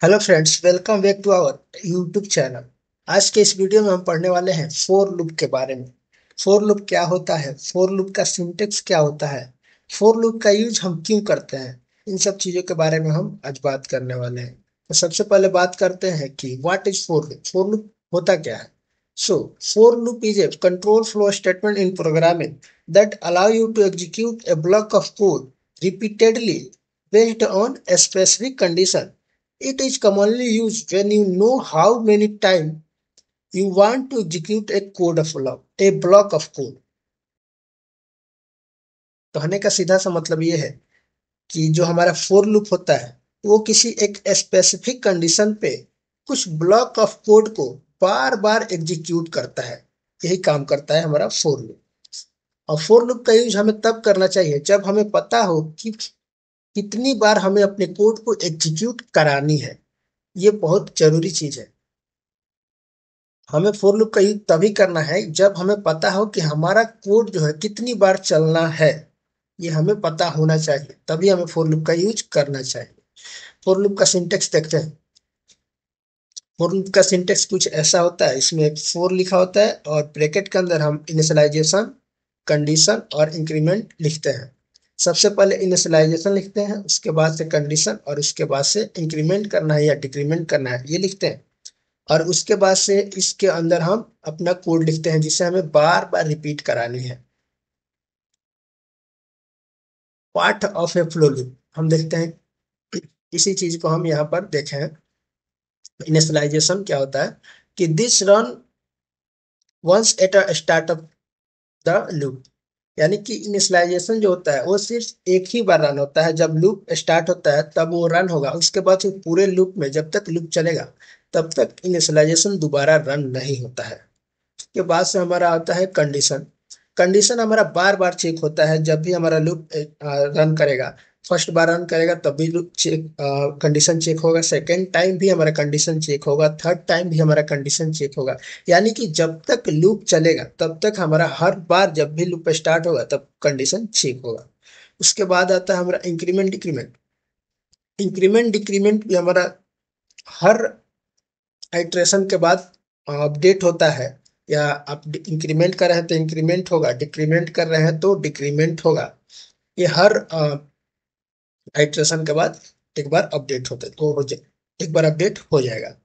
Hello friends, welcome back to our YouTube channel. आज के इस वीडियो में हम पढ़ने वाले हैं फोर लूप के बारे में। फोर लूप क्या होता है, फोर लूप का सिंटेक्स क्या होता है, फोर लूप का यूज हम क्यों करते हैं, इन सब चीजों के बारे में हम आज बात करने वाले हैं। तो सबसे पहले बात करते हैं कि what is for loop. For loop होता क्या है। So for loop is a control flow statement in programming that allow you to execute a block of code repeatedly based on a specific condition. It is commonly used when you know how many times you want to execute a block of code. कहने का सीधा सा मतलब ये है कि जो हमारा फोर लूप होता है वो किसी एक स्पेसिफिक कंडीशन पे कुछ ब्लॉक ऑफ कोड को बार बार एग्जीक्यूट करता है। यही काम करता है हमारा फोर लूप। और फोर लूप का यूज हमें तब करना चाहिए जब हमें पता हो कि कितनी बार हमें अपने कोड को एग्जीक्यूट करानी है। ये बहुत जरूरी चीज है। हमें फॉर लूप का यूज तभी करना है जब हमें पता हो कि हमारा कोड जो है कितनी बार चलना है। ये हमें पता होना चाहिए, तभी हमें फॉर लूप का यूज करना चाहिए। फॉर लूप का सिंटेक्स देखते हैं। फॉर लूप का सिंटेक्स कुछ ऐसा होता है, इसमें एक फोर लिखा होता है और ब्रैकेट के अंदर हम इनिशियलाइजेशन, कंडीशन और इंक्रीमेंट लिखते हैं। सबसे पहले इनिशियलाइजेशन लिखते हैं, उसके बाद से कंडीशन और उसके बाद से इंक्रीमेंट करना है या डिक्रीमेंट करना है ये लिखते हैं। और उसके बाद से इसके अंदर हम अपना कोड लिखते हैं जिसे हमें बार बार रिपीट करानी है। Part of A flow loop हम देखते हैं। इसी चीज को हम यहाँ पर देखें। इनिशियलाइजेशन क्या होता है कि this run once at a start of the loop. यानी कि इनिशियलाइजेशन जो होता है वो सिर्फ एक ही बार रन होता है, जब लूप स्टार्ट होता है तब वो रन होगा। उसके बाद फिर पूरे लूप में जब तक लूप चलेगा तब तक इनिशियलाइजेशन दोबारा रन नहीं होता है। के बाद से हमारा आता है कंडीशन। कंडीशन हमारा बार बार चेक होता है जब भी हमारा लूप रन करेगा। फर्स्ट बार रन करेगा तब भी लूप चेक, कंडीशन चेक होगा। सेकेंड टाइम भी हमारा कंडीशन चेक होगा। थर्ड टाइम भी हमारा कंडीशन चेक होगा। यानी कि जब तक लूप चलेगा तब तक हमारा हर बार जब भी लूप स्टार्ट होगा तब कंडीशन चेक होगा। उसके बाद आता है हमारा इंक्रीमेंट डिक्रीमेंट। इंक्रीमेंट डिक्रीमेंट भी हमारा हर आइट्रेशन के बाद अपडेट होता है। या आप इंक्रीमेंट कर रहे हैं तो इंक्रीमेंट होगा, डिक्रीमेंट कर रहे हैं तो डिक्रीमेंट होगा। ये हर आइट्रेशन के बाद एक बार अपडेट होता है तो एक बार अपडेट हो जाएगा।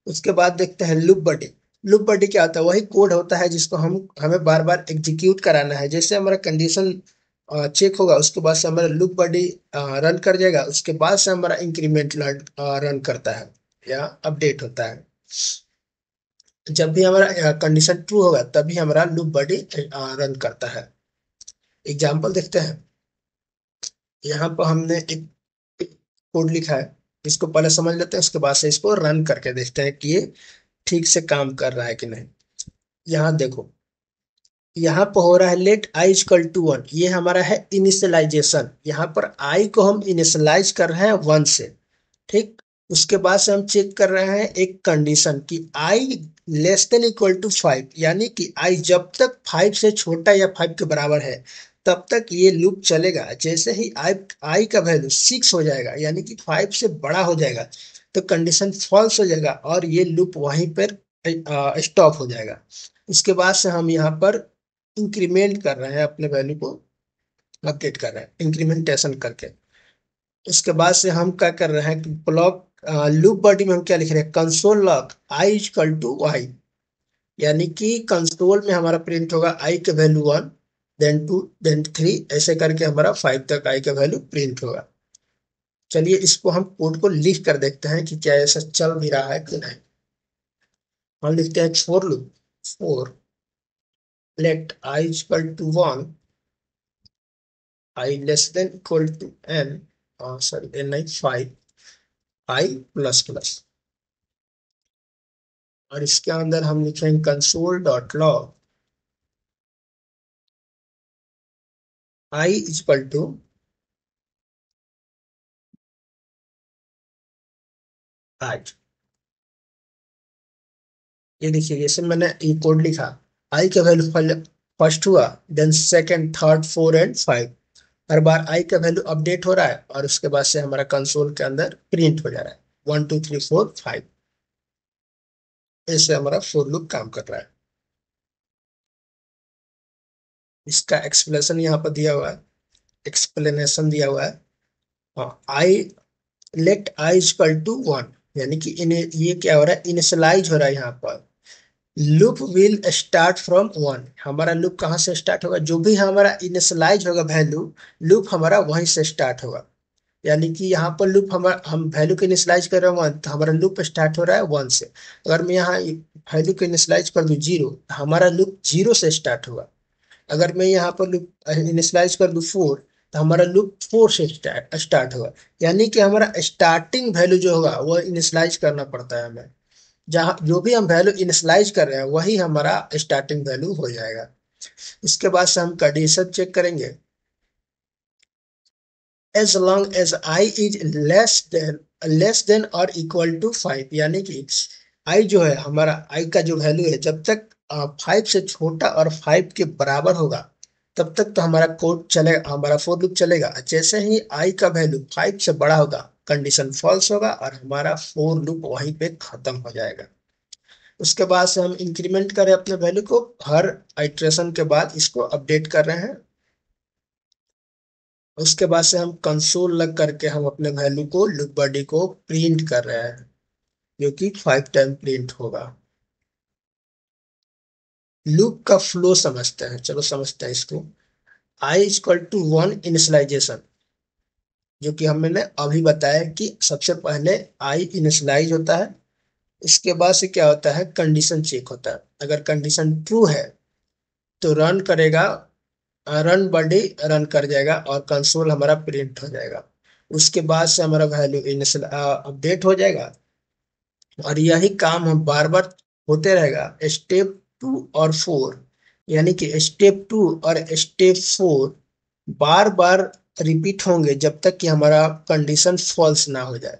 उसके बाद देखते हैं लूप बडी। लूप बडी क्या होता है, वही कोड होता है जिसको हम हमें बार बार एग्जीक्यूट कराना है। जैसे हमारा कंडीशन चेक होगा उसके बाद से हमारा लूप बडी रन कर जाएगा। उसके बाद से हमारा इंक्रीमेंट रन करता है या अपडेट होता है। जब भी हमारा कंडीशन ट्रू होगा तभी हमारा लूप बॉडी रन करता है। एग्जाम्पल देखते हैं। यहाँ पर हमने एक कोड लिखा है, इसको पहले समझ लेते हैं, उसके बाद से इसको रन करके देखते हैं कि ये ठीक से काम कर रहा है कि नहीं। यहाँ देखो, यहाँ पर हो रहा है let i equal to one. ये हमारा है इनिशियलाइजेशन। यहाँ पर आई को हम इनिशियलाइज कर रहे हैं वन से। ठीक। उसके बाद से हम चेक कर रहे हैं एक कंडीशन कि i less than equal to five, यानी कि आई जब तक फाइव से छोटा या फाइव के बराबर है तब तक ये लूप चलेगा। जैसे ही आई का वैल्यू सिक्स हो जाएगा यानी कि फाइव से बड़ा हो जाएगा तो कंडीशन फॉल्स हो जाएगा और ये लूप वहीं पर स्टॉप हो जाएगा। इसके बाद से हम यहाँ पर इंक्रीमेंट कर रहे हैं, अपने वैल्यू को अपडेट कर रहे हैं इंक्रीमेंटेशन करके। इसके बाद से हम क्या कर रहे हैं कि ब्लॉक लूप बॉडी में हम क्या लिख रहे हैं, console log i equal to y. यानी कि कंसोल में हमारा प्रिंट होगा आई का value one, then two, then three, ऐसे करके हमारा फाइव तक आई का वैल्यू प्रिंट होगा। चलिए इसको हम कोड को लिख कर देखते हैं कि क्या ऐसा चल भी रहा है कि नहीं। हम लिखते हैं for loop, for let i equal to one, i less than equal to n, sorry n नहीं, फाइव, आई प्लस प्लस। और इसके अंदर हम लिखेंगे console dot log i equal to आज। ये देखिए, जैसे मैंने ये कोड लिखा, आई का वैल्यू फर्स्ट हुआ, then second, third, four and five. हर बार आई का वैल्यू अपडेट हो रहा है और उसके बाद से हमारा कंसोल के अंदर प्रिंट हो जा रहा है। 1 2 3 4 5। ऐसे हमारा फोर लूप काम कर रहा है। इसका एक्सप्लेनेशन यहाँ पर दिया हुआ है, एक्सप्लेनेशन दिया हुआ है। I let i equal to 1, यानी कि इन्हें ये क्या हो रहा है, इनिशियलाइज हो रहा है यहाँ पर। लूप विल स्टार्ट फ्रॉम 1, हमारा लूप कहाँ से स्टार्ट होगा, जो भी हमारा इनिशियलाइज होगा वैल्यू, लूप हमारा वहीं से स्टार्ट होगा। यानी कि यहाँ पर लूप हम वैल्यू को इनिशियलाइज कर रहे हैं 1, तो हमारा लूप स्टार्ट हो रहा है 1 से। अगर मैं यहाँ वैल्यू को इनिशियलाइज कर दूं 0, हमारा लूप 0 से स्टार्ट होगा। अगर मैं यहाँ पर लूप इनिशियलाइज कर दूं 4, तो हमारा लूप 4 से स्टार्ट होगा। यानी कि हमारा स्टार्टिंग वैल्यू जो होगा वो इनिशियलाइज करना पड़ता है हमें। जहाँ जो भी हम वैल्यू इनिशियलाइज कर रहे हैं वही हमारा स्टार्टिंग वैल्यू हो जाएगा। इसके बाद से हम कंडीशन चेक करेंगे। as long as I is less than or equal to 5, यानी कि I जो है हमारा, I का जो वैल्यू है जब तक 5 से छोटा और 5 के बराबर होगा तब तक तो हमारा कोड चलेगा, हमारा फोर लूप चलेगा। जैसे ही I का वैल्यू 5 से बड़ा होगा कंडीशन फॉल्स होगा और हमारा फोर लूप वहीं पे खत्म हो जाएगा। उसके बाद से हम इंक्रीमेंट करें अपने वैल्यू को, हर आइट्रेशन के बाद इसको अपडेट कर रहे हैं। उसके बाद से हम कंसोल लग करके हम अपने वैल्यू को, लूप बॉडी को प्रिंट कर रहे हैं, जो कि 5 टाइम प्रिंट होगा। लूप का फ्लो समझते हैं, चलो समझते हैं इसको। आई इक्वल टू 1 इनिशियलाइजेशन, जो कि हमने अभी बताया कि सबसे पहले आई इनिशियलाइज होता है। इसके बाद से क्या होता है, कंडीशन चेक होता है। अगर कंडीशन ट्रू है तो रन करेगा, रन बॉडी रन कर जाएगा और कंसोल हमारा प्रिंट हो जाएगा। उसके बाद से हमारा वैल्यू इनिशियल अपडेट हो जाएगा और यही काम हम बार बार होते रहेगा। स्टेप 2 और 4, यानी कि स्टेप 2 और स्टेप 4 बार बार रिपीट होंगे जब तक कि हमारा कंडीशन फॉल्स ना हो जाए।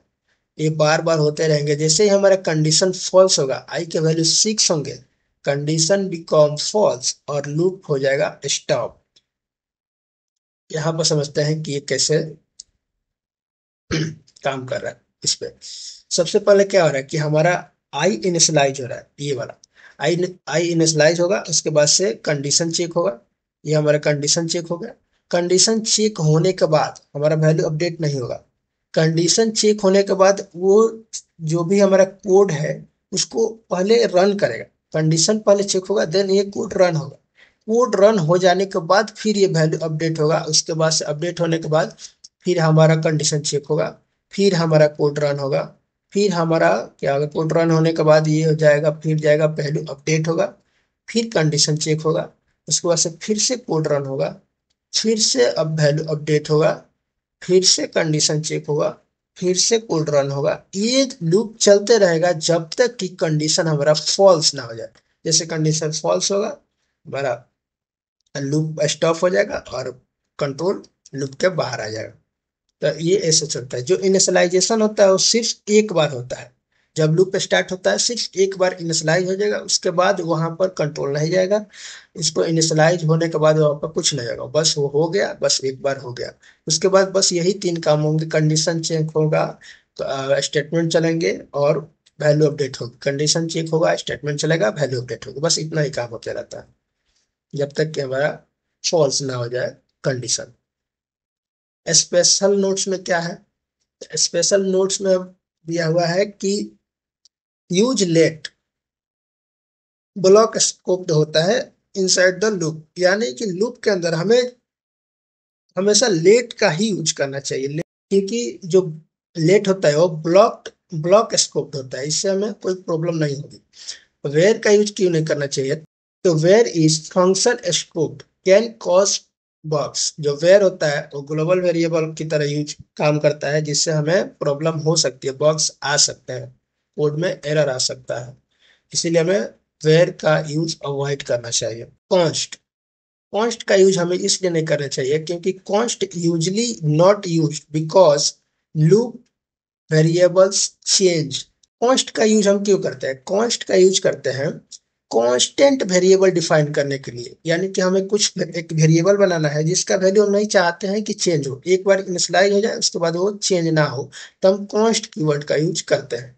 ये बार बार होते रहेंगे। जैसे ही हमारा कंडीशन फॉल्स होगा, आई के वैल्यू 6 होंगे, कंडीशन बिकम फॉल्स और लूप हो जाएगा स्टॉप। यहाँ पर समझते हैं कि ये कैसे काम कर रहा है। इस पे सबसे पहले क्या हो रहा है कि हमारा आई इनिशियलाइज हो रहा है, ये वाला आई इनिशियलाइज होगा। उसके बाद से कंडीशन चेक होगा, ये हमारा कंडीशन चेक हो गया। कंडीशन चेक होने के बाद हमारा वैल्यू अपडेट नहीं होगा। कंडीशन चेक होने के बाद वो जो भी हमारा कोड है उसको पहले रन करेगा। कंडीशन पहले चेक होगा, देन ये कोड रन होगा। कोड रन हो जाने के बाद फिर ये वैल्यू अपडेट होगा। उसके बाद से अपडेट होने के बाद फिर हमारा कंडीशन चेक होगा, फिर हमारा कोड रन होगा, फिर हमारा क्या होगा, कोड रन होने के बाद ये हो जाएगा, फिर जाएगा वैल्यू अपडेट होगा, फिर कंडीशन चेक होगा। उसके बाद से फिर से कोड रन होगा, फिर से अब वैल्यू अपडेट होगा, फिर से कंडीशन चेक होगा, फिर से कोड रन होगा। ये लूप चलते रहेगा जब तक कि कंडीशन हमारा फॉल्स ना हो जाए। जैसे कंडीशन फॉल्स होगा, हमारा लूप स्टॉप हो जाएगा और कंट्रोल लूप के बाहर आ जाएगा। तो ये ऐसे चलता है। जो इनिशियलाइजेशन होता है वो सिर्फ एक बार होता है। जब लूप स्टार्ट होता है सिर्फ एक बार इनिशियलाइज हो जाएगा, उसके बाद वहां पर कंट्रोल नहीं जाएगा। इसको इनिशियलाइज होने के बाद वहां पर कुछ नहीं होगा, बस वो हो गया, बस एक बार हो गया। उसके बाद बस यही 3 काम होंगे, कंडीशन चेक होगा, स्टेटमेंट चलेंगे और वैल्यू अपडेट होगी। कंडीशन चेक होगा, स्टेटमेंट चलेगा, वैल्यू अपडेट होगी, बस इतना ही काम होता रहता है जब तक कि हमारा फॉल्स ना हो जाए कंडीशन। स्पेशल नोट्स में क्या है, स्पेशल नोट्स में दिया हुआ है कि यूज लेट ब्लॉक स्कोप्ड होता है इनसाइड द लूप, यानी कि लूप के अंदर हमें हमेशा लेट का ही यूज करना चाहिए। क्योंकि जो लेट होता है वो ब्लॉक स्कोप्ड होता है, इससे हमें कोई प्रॉब्लम नहीं होगी। वेयर का यूज क्यों नहीं करना चाहिए, तो var is function scoped can cause bugs. जो वेयर होता है वो ग्लोबल वेरिएबल की तरह यूज काम करता है, जिससे हमें प्रॉब्लम हो सकती है, बग्स आ सकते हैं, कोड में एरर आ सकता है। इसीलिए हमें वेयर का यूज अवॉइड करना चाहिए। कॉन्स्ट कॉन्स्ट का यूज हमें इसलिए नहीं करना चाहिए क्योंकि const usually not use because loop variables change. Const का यूज हम क्यों करते हैं, कॉन्स्ट का यूज करते हैं कांस्टेंट वेरिएबल डिफाइन करने के लिए, यानी कि हमें कुछ एक वेरिएबल बनाना है जिसका वैल्यू हम नहीं चाहते हैं कि चेंज हो, एक बार इनिशियलाइज हो जाए उसके बाद वो चेंज ना हो, तो हम कॉन्स्ट कीवर्ड का यूज करते हैं।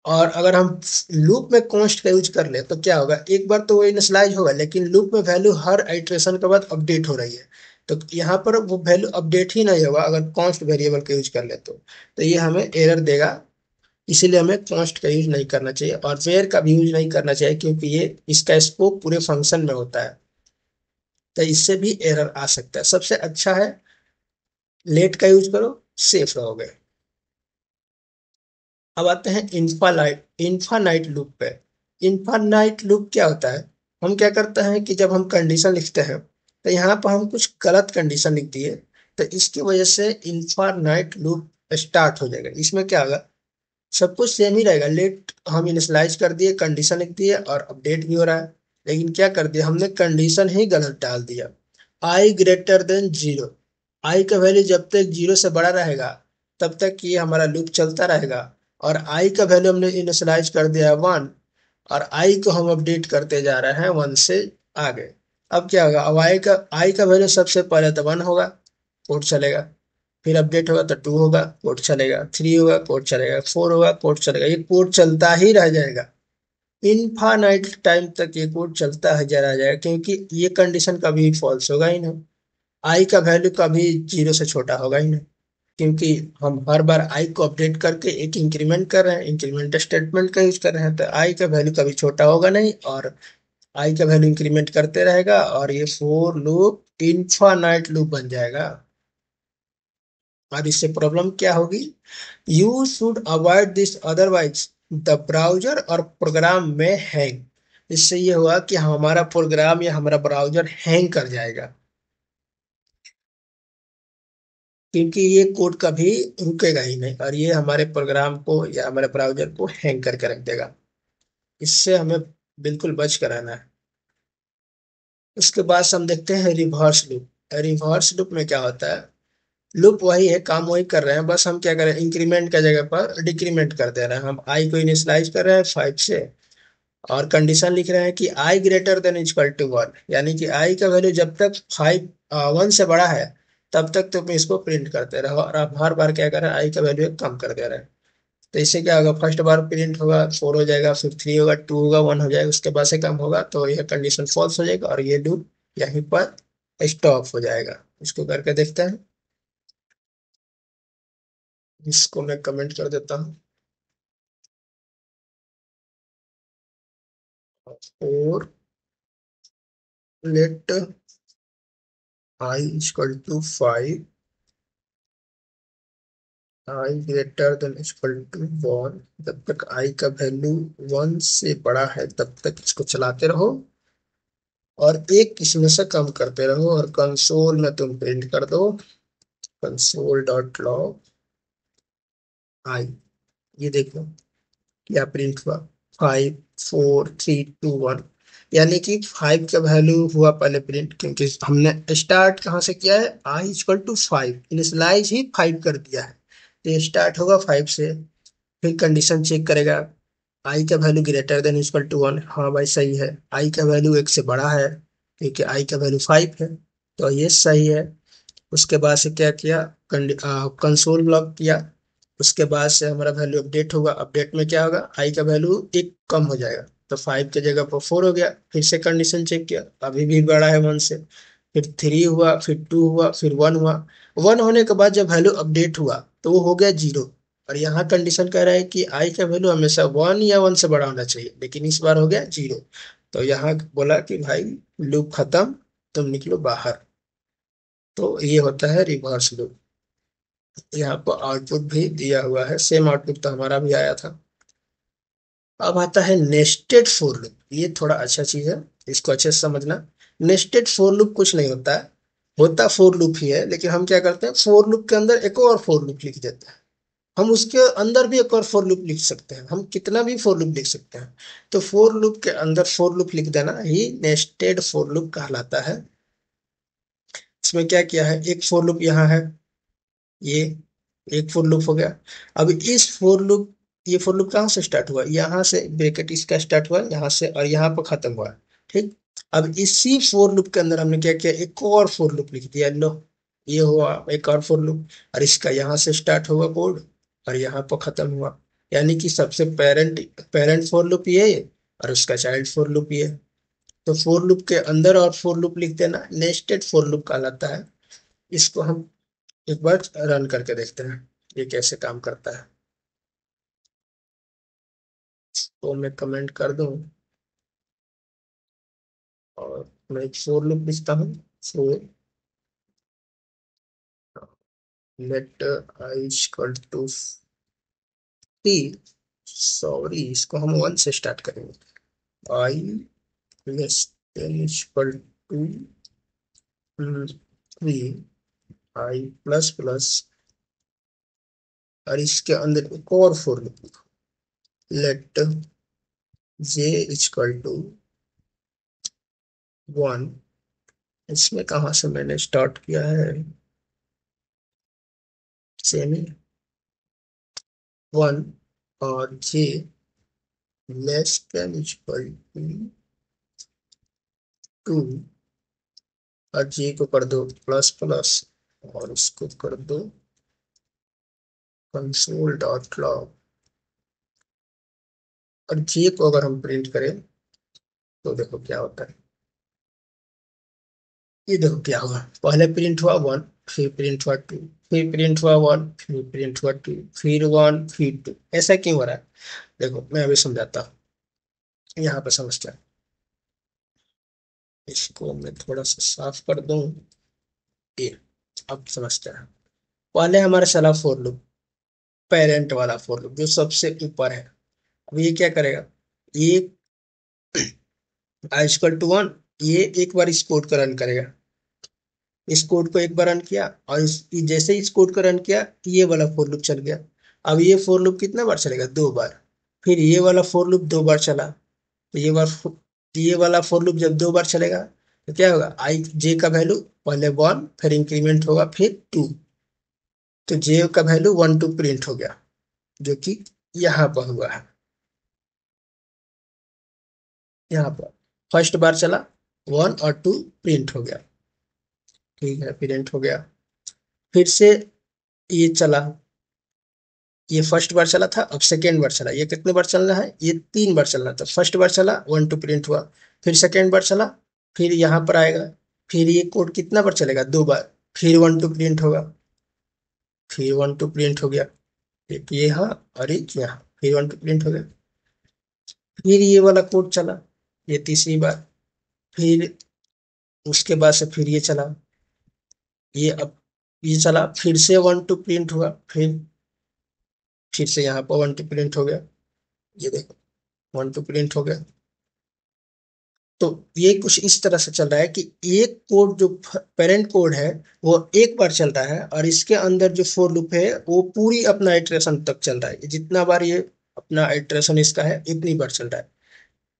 और अगर हम लूप में कॉन्स्ट का यूज कर ले तो क्या होगा, एक बार तो वो इनिशियलाइज होगा लेकिन लूप में वैल्यू हर आइट्रेशन के बाद अपडेट हो रही है, तो यहाँ पर वो वैल्यू अपडेट ही नहीं होगा अगर कॉन्स्ट वेरिएबल का यूज कर ले तो ये हमें एरर देगा। इसीलिए हमें कॉन्स्ट का यूज नहीं करना चाहिए और वेयर का भी यूज नहीं करना चाहिए, क्योंकि ये इसका स्कोप पूरे फंक्शन में होता है, तो इससे भी एरर आ सकता है। सबसे अच्छा है लेट का यूज करो, सेफ रहोगे। अब आते हैं इन्फानाइट लूप पे। इन्फानाइट लूप क्या होता है, हम क्या करते हैं कि जब हम कंडीशन लिखते हैं तो यहाँ पर हम कुछ गलत कंडीशन लिख दिए, तो इसकी वजह से इन्फानाइट लूप स्टार्ट हो जाएगा। इसमें क्या होगा, सब कुछ सेम ही रहेगा, लेट हम इनिशियलाइज कर दिए, कंडीशन लिख दिए और अपडेट भी हो रहा है, लेकिन क्या कर दिया हमने, कंडीशन ही गलत डाल दिया। आई ग्रेटर देन जीरो, आई का वैल्यू जब तक जीरो से बड़ा रहेगा तब तक ये हमारा लूप चलता रहेगा, और आई का वैल्यू हमने इनिशियलाइज कर दिया है वन, और आई को हम अपडेट करते जा रहे हैं वन से आगे। अब क्या होगा, अब आई का वैल्यू सबसे पहले तो वन होगा, कोड चलेगा, फिर अपडेट होगा तो टू होगा, कोड चलेगा, थ्री होगा, कोड चलेगा, फोर होगा, कोड चलेगा, ये कोड चलता ही रह जाएगा। इनफाइनाइट टाइम तक ये कोड चलता है जा रह जाएगा, क्योंकि ये कंडीशन कभी फॉल्स होगा ही नहीं, आई का वैल्यू कभी जीरो से छोटा होगा ही नहीं, क्योंकि हम हर बार आई को अपडेट करके एक इंक्रीमेंट कर रहे हैं, इंक्रीमेंट स्टेटमेंट का यूज कर रहे हैं, तो आई का वैल्यू कभी छोटा होगा नहीं, और आई का वैल्यू इंक्रीमेंट करते रहेगा, और ये फोर लूप इनफाइनाइट लूप बन जाएगा। और इससे प्रॉब्लम क्या होगी, you should avoid this otherwise the browser और प्रोग्राम में हैंग। इससे ये हुआ कि हमारा प्रोग्राम या हमारा ब्राउजर हैंग कर जाएगा, क्योंकि ये कोड कभी रुकेगा ही नहीं और ये हमारे प्रोग्राम को या हमारे ब्राउजर को हैंग करके रख देगा। इससे हमें बिल्कुल बच कर रहना है। उसके बाद से हम देखते हैं रिवर्स लूप। रिवर्स लूप में क्या होता है, लूप वही है, काम वही कर रहे हैं, बस हम क्या करें, इंक्रीमेंट का जगह पर डिक्रीमेंट कर दे रहे हैं। हम आई को इनिशियलाइज कर रहे हैं फाइव से, और कंडीशन लिख रहे हैं कि i greater than equal to one, यानी कि आई का वैल्यू जब तक फाइव वन से बड़ा है तब तक तुम इसको प्रिंट करते रहो, और आप हर बार क्या कर रहे हैं, आई का वैल्यू कम कर दे रहे हैं। तो इससे क्या होगा, फर्स्ट बार प्रिंट होगा फोर हो जाएगा, फिर थ्री होगा, टू होगा, वन हो जाएगा, उसके बाद से कम होगा, तो यह कंडीशन फॉल्स हो जाएगा और ये लूप यहीं पर स्टॉप हो जाएगा। इसको करके देखते हैं, इसको मैं कमेंट कर देता हूँ। और let i equal to five, i greater than equal to one, जब तक आई का वैल्यू वन से बड़ा है तब तक इसको चलाते रहो, और एक इसमें से कम करते रहो, और कंसोल में तुम प्रिंट कर दो कंसोल डॉट लॉग आई। ये देखो क्या प्रिंट हुआ, five four three two one, यानी कि फाइव का वैल्यू हुआ पहले प्रिंट, क्योंकि हमने स्टार्ट कहाँ से किया है, i equal to five, initialise ही फाइव कर दिया है, तो ये स्टार्ट होगा फाइव से। फिर कंडीशन चेक करेगा, आई का value greater than equal to one, हाँ भाई सही है, आई का वैल्यू एक से बड़ा है क्योंकि आई का वैल्यू फाइव है, तो ये सही है। उसके बाद से क्या किया, कंसोल लॉग किया, उसके बाद से हमारा वैल्यू अपडेट होगा, अपडेट में क्या होगा, आई का वैल्यू एक कम हो जाएगा, तो फाइव की जगह पर फोर हो गया, फिर से कंडीशन चेक किया, अभी भी बड़ा है वन से, फिर थ्री हुआ, फिर टू हुआ, फिर वन हुआ। वन होने के बाद जब वैल्यू अपडेट हुआ तो वो हो गया जीरो, और यहाँ कंडीशन कह रहा है कि आई का वैल्यू हमेशा वन या वन से बड़ा होना चाहिए, लेकिन इस बार हो गया जीरो, तो यहाँ बोला कि भाई लूप खत्म, तुम निकलो बाहर। तो ये होता है रिवर्स लूप। यहाँ पर आउटपुट भी दिया हुआ है, सेम आउटपुट तो हमारा भी आया था। अब आता है नेस्टेड फोर लूप, ये थोड़ा अच्छा चीज है, इसको अच्छे से समझना। नेस्टेड फोर लूप कुछ नहीं होता है, होता फोर लूप ही है, लेकिन हम क्या करते हैं, फोर लूप के अंदर एक और फोर लूप लिख देते हैं, हम उसके अंदर भी एक और फोर लूप लिख सकते हैं, हम कितना भी फोर लूप लिख सकते हैं। तो फोर लूप के अंदर फोर लूप लिख देना ही नेस्टेड फोर लूप कहलाता है। इसमें क्या किया है, एक फोर लूप यहाँ है, ये एक फोर लूप हो गया। अब इस फोर लूप ये फॉर लूप कहाँ से स्टार्ट हुआ, यहाँ से ब्रैकेट इसका स्टार्ट हुआ यहाँ से और यहाँ पर खत्म हुआ। ठीक, अब इसी फॉर लूप के अंदर हमने क्या किया, एक और फॉर लूप लिख दिया। लो, ये हुआ एक और फॉर लूप, और इसका यहाँ से स्टार्ट हुआ कोड और यहाँ पर खत्म हुआ। यानी कि सबसे पेरेंट पेरेंट फॉर लूप ये और उसका चाइल्ड फॉर लूप ये। तो फॉर लूप के अंदर और फॉर लूप लिख देना, नेस्टेड फॉर लूप कहलाता है। इसको हम एक बार रन करके देखते हैं ये कैसे काम करता है। तो मैं कमेंट कर दूं और मैं एक फोर लूप लिखता हूँ। For let i equal to 3, sorry इसको हम 1 से स्टार्ट करेंगे। I less than equal to 3, i plus plus, और इसके अंदर एक और फोर लूप लिखो, लेट जे इक्वल टू 1। इसमें कहाँ से मैंने स्टार्ट किया है, सेम ही 1, और जे लेस देन इक्वल टू 2, और जे को कर दो प्लस प्लस और इसको कर दो कंसोल डॉट लॉग। और जे को अगर हम प्रिंट करें तो देखो क्या होता है, ये देखो क्या हुआ, पहले प्रिंट हुआ 1, फिर प्रिंट हुआ 2, फिर प्रिंट हुआ 1, फिर प्रिंट हुआ 2, फिर 1, फिर 2। ऐसा क्यों हो रहा है, देखो मैं अभी समझाता हूँ, यहाँ पे समझते हैं। इसको मैं थोड़ा सा साफ कर दूं, ये अब समझते हैं। पहले हमारा चला फॉर लूप, पेरेंट वाला फॉर लूप जो सबसे ऊपर है। अब ये क्या करेगा, ये आई इक्वल टू 1, ये एक बार इस कोड को रन करेगा। इस कोड को एक बार रन किया और जैसे इस कोड को रन किया ये वाला फॉर लूप चल गया। अब ये फॉर लूप कितना बार चलेगा, 2 बार। फिर ये वाला फॉर लूप 2 बार चला, तो ये वाला फॉर लूप जब 2 बार चलेगा तो क्या होगा, आई जे का वैल्यू पहले 1, फिर इंक्रीमेंट होगा, फिर 2। तो जे का वैल्यू 1 2 प्रिंट हो गया, जो कि यहाँ पर हुआ है। यहाँ पर फर्स्ट बार चला 1 और 2 प्रिंट हो गया, ठीक है प्रिंट हो गया। फिर से ये चला, ये फर्स्ट बार चला था, अब सेकेंड बार चला। ये कितने बार चल रहा है, ये 3 बार चल रहा था। फर्स्ट बार चला 1 2 प्रिंट हुआ, फिर सेकेंड बार चला, फिर यहाँ पर आएगा, फिर ये कोड कितना बार चलेगा, 2 बार, फिर 1 2 प्रिंट होगा, फिर 1 2 प्रिंट हो गया। एक ये यहाँ और एक यहाँ, फिर 1 2 प्रिंट हो गया। फिर ये वाला कोड चला, ये तीसरी बार। फिर उसके बाद से फिर ये चला, ये अब ये चला, फिर से 1 2 प्रिंट हुआ, फिर से यहाँ पर 1 2 प्रिंट हो गया। ये देखो 1 2 प्रिंट हो गया। तो ये कुछ इस तरह से चल रहा है कि एक कोड जो पेरेंट कोड है वो एक बार चल रहा है, और इसके अंदर जो फोर लूप है वो पूरी अपना इटरेशन तक चल रहा है। जितना बार ये अपना इटरेशन इसका है इतनी बार चल रहा है।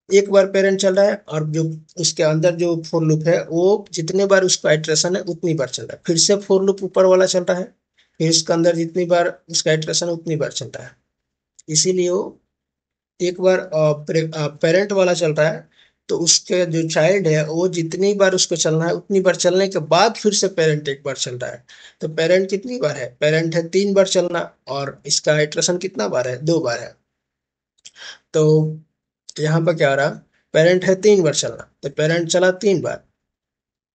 एक बार पेरेंट चल रहा है और जो उसके अंदर जो फोर लूप है वो जितने बार उसका इटरेशन है उतनी बार चल रहा है। फिर से फोर लूप ऊपर वाला चल रहा है, फिर इसके अंदर जितनी बार उसका इटरेशन है उतनी बार चल रहा है। इसीलिए वो एक बार पेरेंट वाला चल रहा है, तो उसके जो चाइल्ड है वो जितनी बार उसको चलना है उतनी बार चलने के बाद फिर से पेरेंट एक बार चल रहा है। तो पेरेंट कितनी बार है, पेरेंट है 3 बार चलना, और इसका इटरेशन कितना बार है, 2 बार है। तो यहाँ पर क्या हो रहा, पेरेंट है 3 बार चलना, तो पेरेंट चला 3 बार,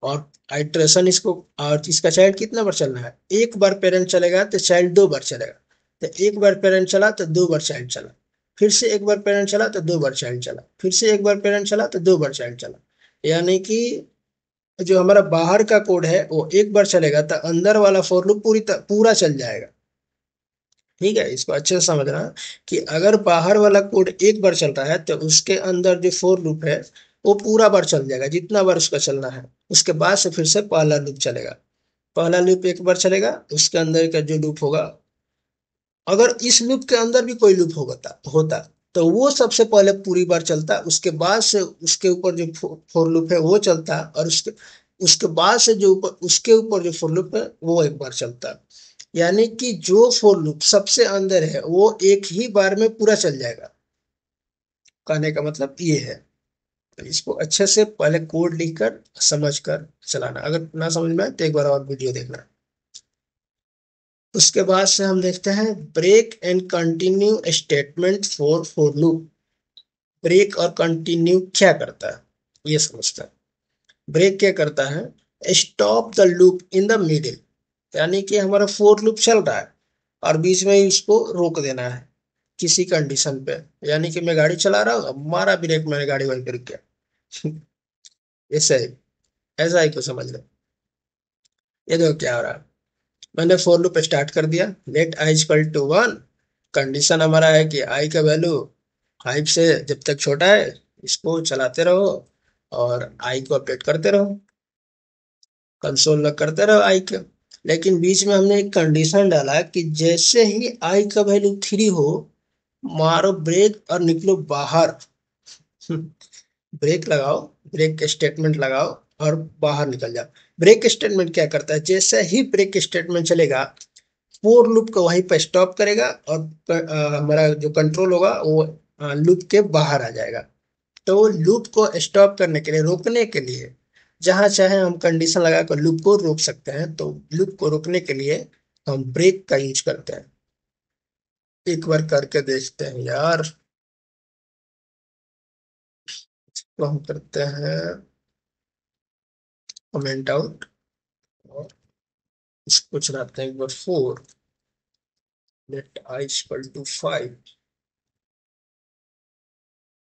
और आइट्रेशन इसको, और इसका चाइल्ड कितना बार चलना है, एक बार पेरेंट चलेगा तो चाइल्ड 2 बार चलेगा। तो एक बार पेरेंट चला तो 2 बार चाइल्ड चला, फिर से एक बार पेरेंट चला तो 2 बार चाइल्ड चला, फिर से एक बार पेरेंट चला तो 2 बार चाइल्ड चला। यानी कि जो हमारा बाहर का कोड है वो एक बार चलेगा तो अंदर वाला फॉर लूप पूरा चल जाएगा। ठीक है, इसको अच्छे से समझना कि अगर बाहर वाला कोड एक बार चल रहा है तो उसके अंदर जो फोर लूप है वो पूरा बार चल जाएगा, जितना बार उसका चलना है। उसके बाद से फिर से पहला लूप चलेगा। पहला लूप एक बार चलेगा, उसके अंदर का जो लूप होगा, अगर इस लूप के अंदर भी कोई लूप होता तो वो सबसे पहले पूरी बार चलता, उसके बाद से उसके ऊपर जो फोर लूप है वो चलता, और उसके उसके बाद से जो ऊपर उसके ऊपर जो फोर लूप है वो एक बार चलता। यानी कि जो फॉर लूप सबसे अंदर है वो एक ही बार में पूरा चल जाएगा। कहने का मतलब ये है। तो इसको अच्छे से पहले कोड लिखकर समझ कर चलाना, अगर ना समझ में आए तो एक बार और वीडियो देखना। उसके बाद से हम देखते हैं break and continue statement for for loop. Break और कंटिन्यू क्या करता है ये समझता है। ब्रेक क्या करता है, stop the loop in the middle, यानी कि हमारा फोर लूप चल रहा है और बीच में ही उसको रोक देना है किसी कंडीशन पे। यानी कि मैं गाड़ी चला रहा हूँ, अब मारा ब्रेक, मैंने गाड़ी वहीं पे रुक गया। ऐसा ही, ऐसा ही को समझ लो। ये देखो क्या हो रहा है, मैंने फोर लूप स्टार्ट कर दिया, let i equal to one. Condition हमारा है कि आई का वैल्यू 5 से जब तक छोटा है इसको चलाते रहो और आई को अपडेट करते रहो, कंसोल लॉग करते रहो आई के। लेकिन बीच में हमने एक कंडीशन डाला कि जैसे ही आई का वैल्यू 3 हो, मारो ब्रेक और निकलो बाहर। ब्रेक लगाओ, ब्रेक स्टेटमेंट लगाओ और बाहर निकल जाओ। ब्रेक स्टेटमेंट क्या करता है, जैसे ही ब्रेक स्टेटमेंट चलेगा फोर लूप को वहीं पर स्टॉप करेगा और हमारा जो कंट्रोल होगा वो लूप के बाहर आ जाएगा। तो लूप को स्टॉप करने के लिए, रोकने के लिए, जहां चाहे हम कंडीशन लगाकर लूप को रोक सकते हैं। तो लूप को रोकने के लिए हम ब्रेक का यूज करते हैं। एक बार करके देखते हैं यार। तो हम करते हैं कमेंट आउट और इसको चलाते हैं एक बार। 4 let i equal to 5,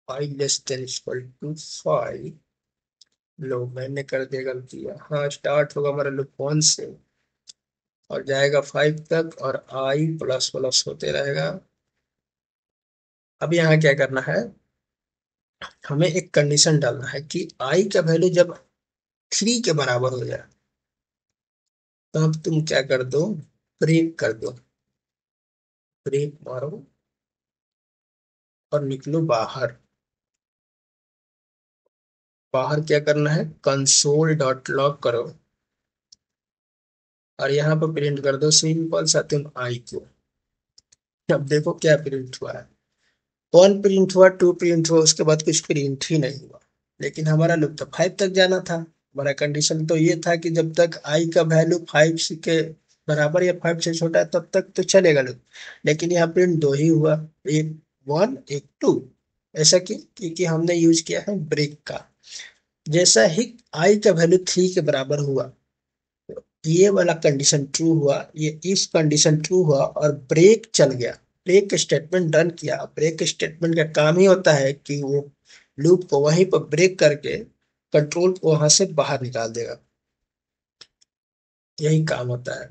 5 less than equal to 5। लो मैंने कर दिया गलती है। हाँ, स्टार्ट होगा हमारा लूप 1 से और जाएगा 5 तक और आई प्लस प्लस होते रहेगा। अब यहाँ क्या करना है, हमें एक कंडीशन डालना है कि आई का वैल्यू जब 3 के बराबर हो जाए तो अब तुम क्या कर दो, ब्रेक कर दो। ब्रेक मारो और निकलो बाहर। बाहर क्या करना है, कंसोल डॉट लॉग करो और यहाँ पर प्रिंट कर दो सिंपल सा तुम आई को। अब देखो क्या प्रिंट हुआ है, 1 प्रिंट हुआ, 2 प्रिंट हुआ, उसके बाद कुछ प्रिंट ही नहीं हुआ। लेकिन हमारा लूप तो 5 तक जाना था। हमारा कंडीशन तो ये था कि जब तक आई का वैल्यू 5 के बराबर या 5 से छोटा है तब तक तो चलेगा लूप। लेकिन यहाँ प्रिंट दो ही हुआ, एक 1 एक 2। ऐसा क्यों, क्योंकि हमने यूज किया है ब्रेक का। जैसा ही आई का वैल्यू 3 के बराबर हुआ, ये वाला कंडीशन ट्रू हुआ, ये इफ कंडीशन ट्रू हुआ और ब्रेक चल गया। ब्रेक स्टेटमेंट रन किया। ब्रेक स्टेटमेंट का काम ही होता है कि वो लूप को वहीं पर ब्रेक करके कंट्रोल को वहां से बाहर निकाल देगा। यही काम होता है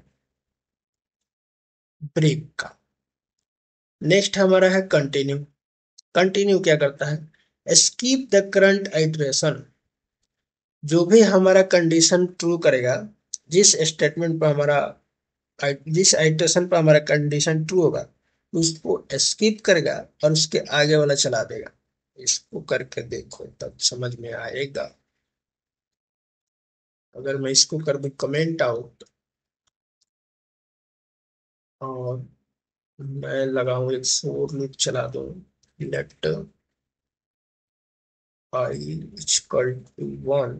ब्रेक का। नेक्स्ट हमारा है कंटिन्यू। कंटिन्यू क्या करता है, स्कीप द करंट आइटरेशन। जो भी हमारा कंडीशन ट्रू करेगा, जिस स्टेटमेंट पर हमारा, जिस आइटरेशन पर हमारा कंडीशन ट्रू होगा उसको स्किप करेगा और उसके आगे वाला चला देगा। इसको करके देखो तब समझ में आएगा। अगर मैं इसको कर दूं कमेंट आउट और मैं लगाऊं एक फोर लूप चला दूं, let i equal to 1,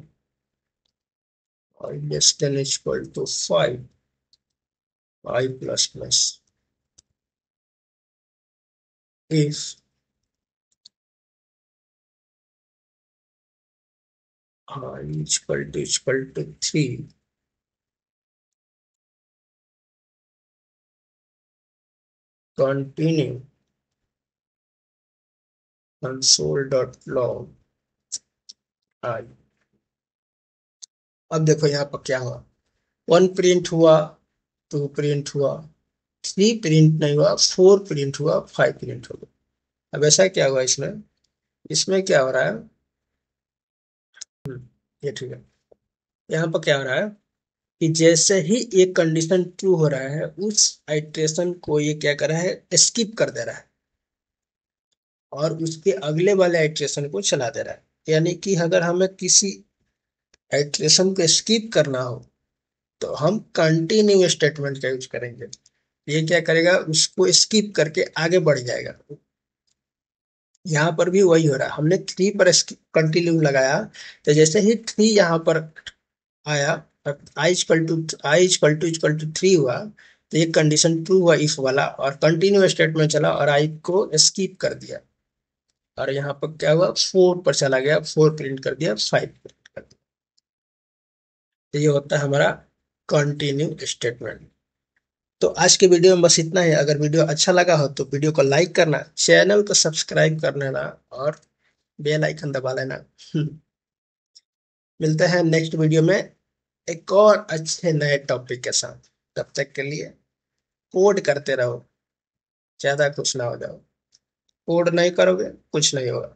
i less than equal to 5, i plus plus, if i equal to 3, continue console dot log i. अब देखो यहाँ पर क्या हुआ, 1 प्रिंट हुआ, 2 प्रिंट हुआ, 3 प्रिंट नहीं हुआ, 4 प्रिंट हुआ, 5 प्रिंट हो गया। अब ऐसा क्या हुआ इसमें, इसमें क्या हो रहा है, ये ठीक है। यहाँ पर क्या हो रहा है कि जैसे ही एक कंडीशन ट्रू हो रहा है उस आइट्रेशन को ये क्या कर रहा है, स्किप कर दे रहा है और उसके अगले वाले आइट्रेशन को चला दे रहा है। यानी कि अगर हमें किसी आइट्रेशन को स्किप करना हो तो हम कंटिन्यू स्टेटमेंट का यूज करेंगे। ये क्या करेगा, उसको स्किप करके आगे बढ़ जाएगा। यहाँ पर भी वही हो रहा है, हमने थ्री पर कंटिन्यू लगाया, तो जैसे ही थ्री यहाँ पर आया, आई इक्वल टू थ्री हुआ, तो ये कंडीशन ट्रू हुआ इफ वाला, और कंटिन्यू स्टेट में चला और आई को स्किप कर दिया, और यहाँ पर क्या हुआ, फोर पर चला गया, फोर प्रिंट कर दिया, फाइव प्रिंट कर दिया। तो ये होता है हमारा कंटिन्यू स्टेटमेंट। तो आज के वीडियो में बस इतना ही। अगर वीडियो अच्छा लगा हो तो वीडियो को लाइक करना, चैनल को सब्सक्राइब कर लेना, और बेल आइकन दबा लेना। मिलते हैं नेक्स्ट वीडियो में एक और अच्छे नए टॉपिक के साथ। तब तक के लिए कोड करते रहो, ज्यादा खुश ना हो जाओ। कोड नहीं करोगे कुछ नहीं होगा।